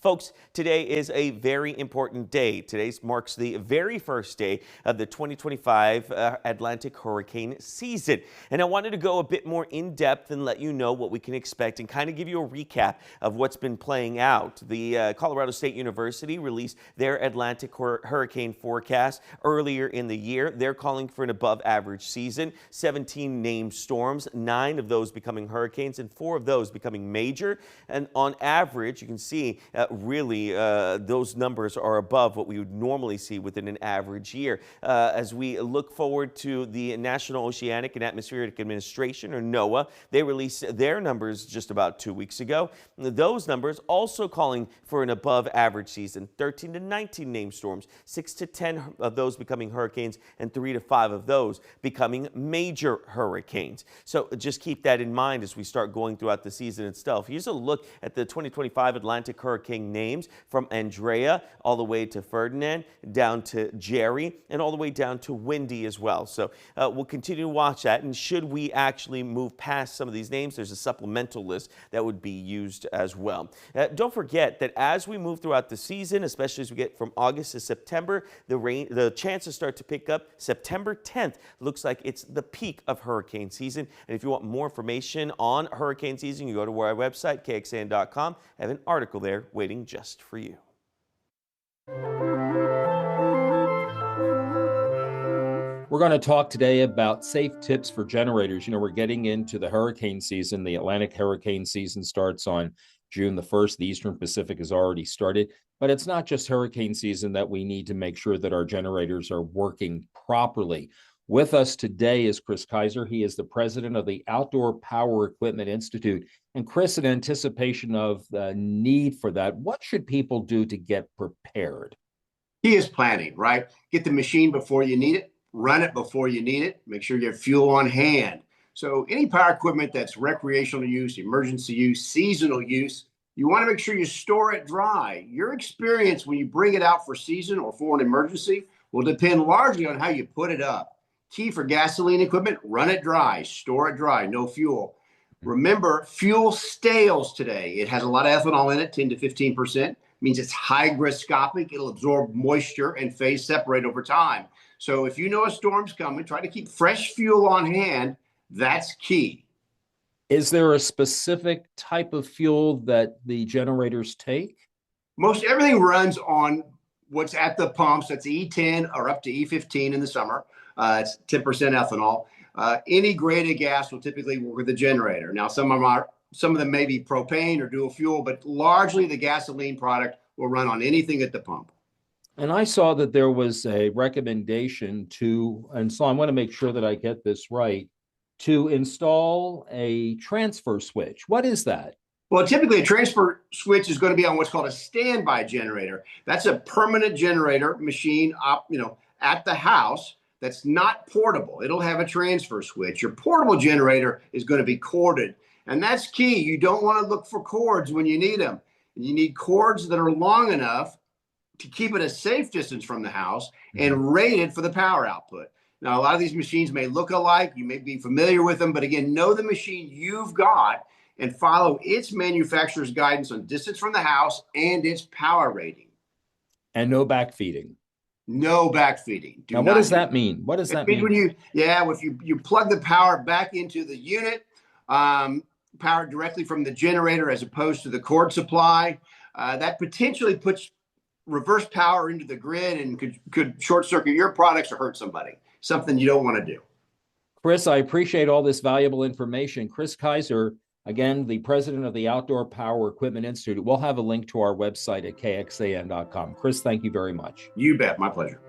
Folks, today is a very important day. Today marks the very first day of the 2025 Atlantic hurricane season. And I wanted to go a bit more in depth and let you know what we can expect and kind of give you a recap of what's been playing out. The Colorado State University released their Atlantic hurricane forecast earlier in the year. They're calling for an above average season, 17 named storms, 9 of those becoming hurricanes and 4 of those becoming major. And on average, you can see really those numbers are above what we would normally see within an average year. As we look forward to the National Oceanic and Atmospheric Administration, or NOAA, they released their numbers just about 2 weeks ago. Those numbers also calling for an above average season, 13 to 19 named storms, 6 to 10 of those becoming hurricanes, and 3 to 5 of those becoming major hurricanes. So just keep that in mind as we start going throughout the season itself. Here's a look at the 2025 Atlantic hurricane names, from Andrea all the way to Ferdinand, down to Jerry, and all the way down to Wendy as well. So we'll continue to watch that, and should we actually move past some of these names, there's a supplemental list that would be used as well. Don't forget that as we move throughout the season, especially as we get from August to September, the chances start to pick up. September 10th looks like it's the peak of hurricane season. And if you want more information on hurricane season, you go to our website, kxan.com. I have an article there waiting just for you. We're going to talk today about safe tips for generators. You know, we're getting into the hurricane season. The Atlantic hurricane season starts on June the 1st. The Eastern Pacific has already started. But it's not just hurricane season that we need to make sure that our generators are working properly. With us today is Chris Kaiser. He is the president of the Outdoor Power Equipment Institute. And Chris, in anticipation of the need for that, what should people do to get prepared? He is planning, right? Get the machine before you need it, run it before you need it, make sure you have fuel on hand. So any power equipment that's recreational use, emergency use, seasonal use, you want to make sure you store it dry. Your experience when you bring it out for season or for an emergency will depend largely on how you put it up. Key for gasoline equipment, run it dry, store it dry, no fuel. Remember, fuel stales today. It has a lot of ethanol in it, 10 to 15%. Means it's hygroscopic. It'll absorb moisture and phase separate over time. So if you know a storm's coming, try to keep fresh fuel on hand. That's key. Is there a specific type of fuel that the generators take? Most everything runs on what's at the pumps. That's E10 or up to E15 in the summer. It's 10% ethanol. Any grade of gas will typically work with the generator. Now, some of them may be propane or dual fuel, but largely the gasoline product will run on anything at the pump. And I saw that there was a recommendation to, and so I want to make sure that I get this right, to install a transfer switch. What is that? Well, typically a transfer switch is going to be on what's called a standby generator. That's a permanent generator machine at the house that's not portable. It'll have a transfer switch. Your portable generator is going to be corded. And that's key. You don't want to look for cords when you need them. You need cords that are long enough to keep it a safe distance from the house and rated for the power output. Now, a lot of these machines may look alike. You may be familiar with them, but again, know the machine you've got and follow its manufacturer's guidance on distance from the house and its power rating. And no backfeeding. No backfeeding. Now, what does that mean? What does that mean? When you plug the power back into the unit, powered directly from the generator as opposed to the cord supply, that potentially puts reverse power into the grid and could short circuit your products or hurt somebody. Something you don't want to do. Chris, I appreciate all this valuable information. Chris Kaiser, again, the president of the Outdoor Power Equipment Institute. We'll have a link to our website at kxan.com. Chris, thank you very much. You bet. My pleasure.